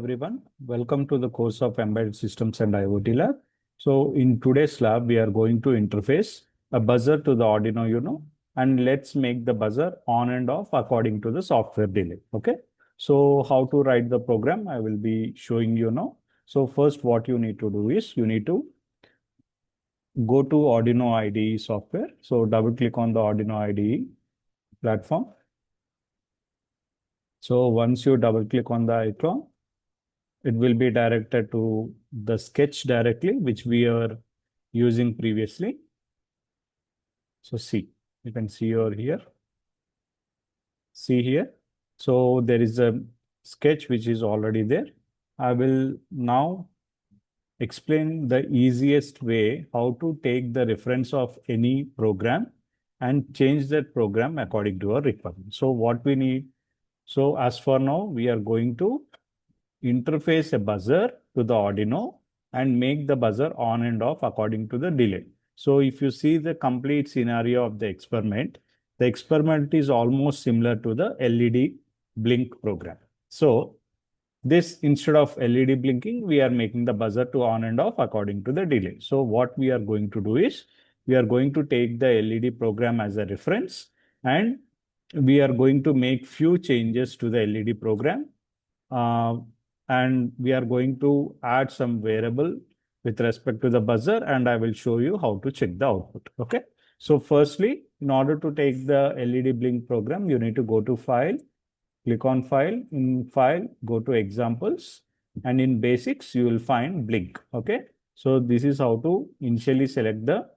everyone. Welcome to the course of Embedded Systems and IoT Lab. So in today's lab, we are going to interface a buzzer to the Arduino Uno, and let's make the buzzer on and off according to the software delay. Okay. So how to write the program, I will be showing you now. So first, what you need to do is you need to go to Arduino IDE software. So double click on the Arduino IDE platform. So once you double click on the icon, it will be directed to the sketch directly, which we are using previously. So see, you can see over here. See here. So there is a sketch which is already there. I will now explain the easiest way how to take the reference of any program and change that program according to our requirement. So what we need. So as for now, we are going to interface a buzzer to the Arduino and make the buzzer on and off according to the delay. So if you see the complete scenario of the experiment is almost similar to the LED blink program. So this, instead of LED blinking, we are making the buzzer to on and off according to the delay. So what we are going to do is we are going to take the LED program as a reference, and we are going to make few changes to the LED program. And we are going to add some variable with respect to the buzzer, and I will show you how to check the output. Okay. So firstly, in order to take the LED blink program, you need to go to File, click on File. In File, go to Examples, and in Basics, you will find Blink. Okay. So this is how to initially select the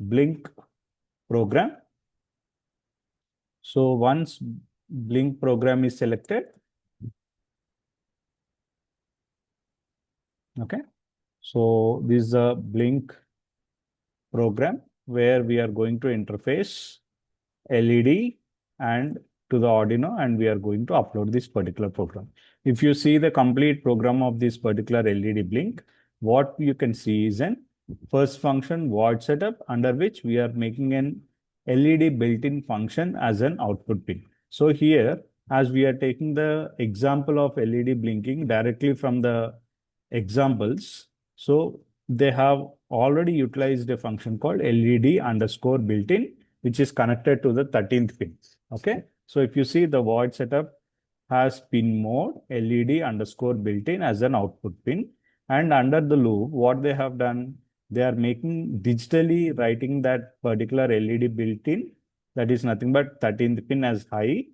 blink program. So once blink program is selected, okay. So this is a blink program where we are going to interface LED and to the Arduino, and we are going to upload this particular program. If you see the complete program of this particular LED blink, what you can see is an first function void setup, under which we are making an LED built-in function as an output pin. So here, as we are taking the example of LED blinking directly from the examples, so they have already utilized a function called LED underscore built-in, which is connected to the 13th pin. Okay. So if you see, the void setup has pin mode LED underscore built-in as an output pin. And under the loop, what they have done, they are making digitally writing that particular LED built-in, that is nothing but 13th pin as high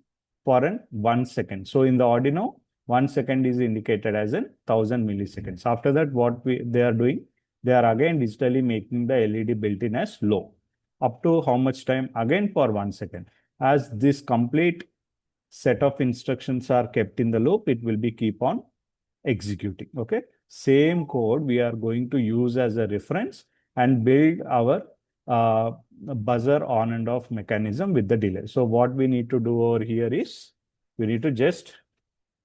for an 1 second. So in the Arduino, 1 second is indicated as in 1000 milliseconds. After that, what they are doing, they are again digitally making the LED built-in as low. Up to how much time? Again for 1 second. As this complete set of instructions are kept in the loop, it will be keep on executing. Okay. Same code we are going to use as a reference and build our buzzer on and off mechanism with the delay. So what we need to do over here is we need to just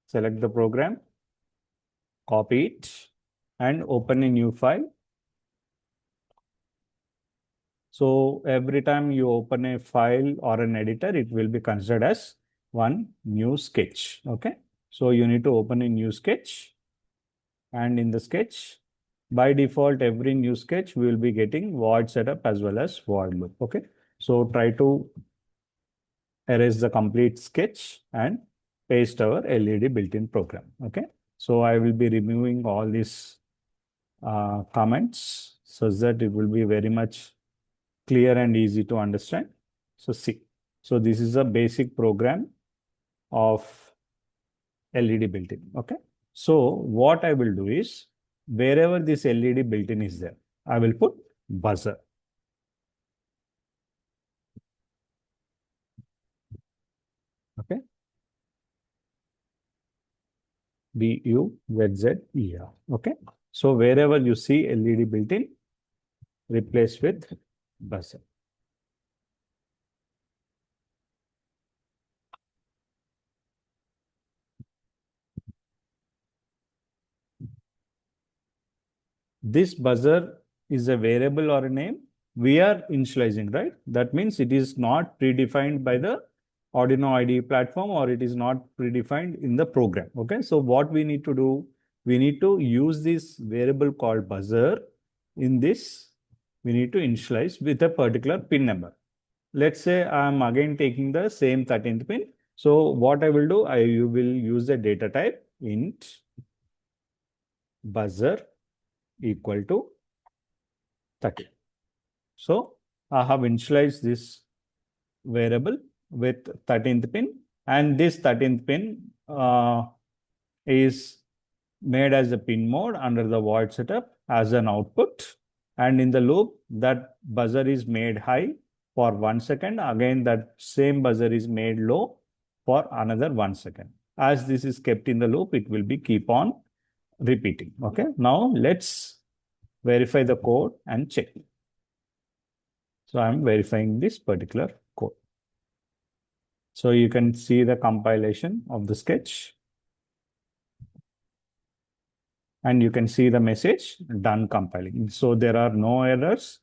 select the program, copy it, and open a new file. So every time you open a file or an editor, it will be considered as one new sketch. Okay. So you need to open a new sketch, and in the sketch, by default, every new sketch we will be getting void setup as well as void loop. Okay. So try to erase the complete sketch and paste our LED built-in program. Okay. So I will be removing all these comments so that it will be very much clear and easy to understand. So see, so this is a basic program of LED built-in. Okay. So what I will do is, wherever this LED built-in is there, I will put buzzer. Okay. BUZZER. Okay. So wherever you see LED built-in, replace with buzzer. This buzzer is a variable or a name we are initializing, right? That means it is not predefined by the Arduino IDE platform, or it is not predefined in the program. Okay, so what we need to do, we need to use this variable called buzzer. In this, we need to initialize with a particular pin number. Let's say I'm again taking the same 13th pin. So what I will do, I will use the data type int buzzer equal to 30. So I have initialized this variable with 13th pin, and this 13th pin is made as a pin mode under the void setup as an output, and in the loop that buzzer is made high for 1 second. Again, that same buzzer is made low for another 1 second. As this is kept in the loop, it will be keep on repeating. Okay, now let's verify the code and check. So I'm verifying this particular code. So you can see the compilation of the sketch. And you can see the message done compiling. So there are no errors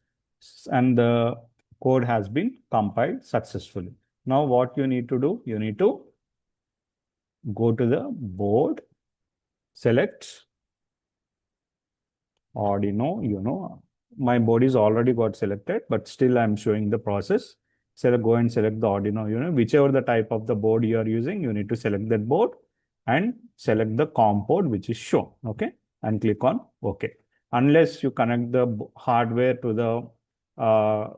and the code has been compiled successfully. Now what you need to do, you need to go to the board, select Arduino, my board is already got selected, but still I'm showing the process. So go and select the Arduino, whichever the type of the board you are using, you need to select that board and select the COM port which is shown, okay, and click on OK. Unless you connect the hardware to the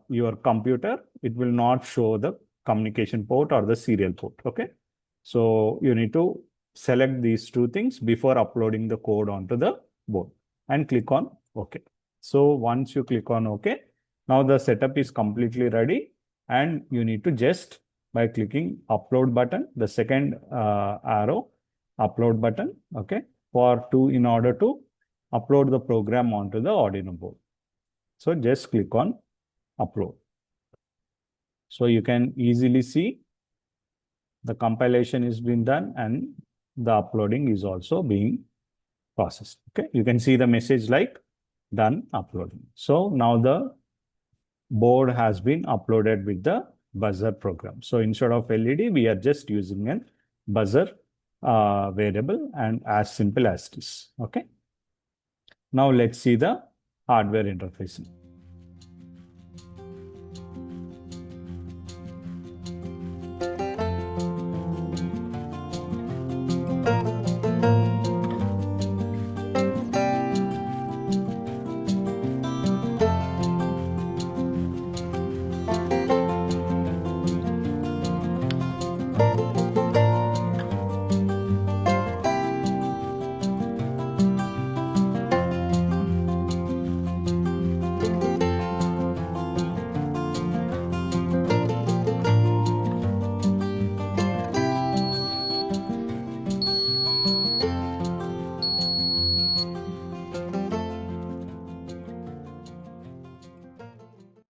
your computer, it will not show the communication port or the serial port, okay. So you need to select these two things before uploading the code onto the board and click on OK. So once you click on OK, now the setup is completely ready, and you need to just by clicking upload button, the second arrow, upload button, okay, in order to upload the program onto the Arduino board. So just click on upload. So you can easily see the compilation is being done and the uploading is also being processed. Okay, you can see the message like done uploading. So now the board has been uploaded with the buzzer program. So instead of LED, we are just using a buzzer variable, and as simple as this. Okay. Now let's see the hardware interfacing.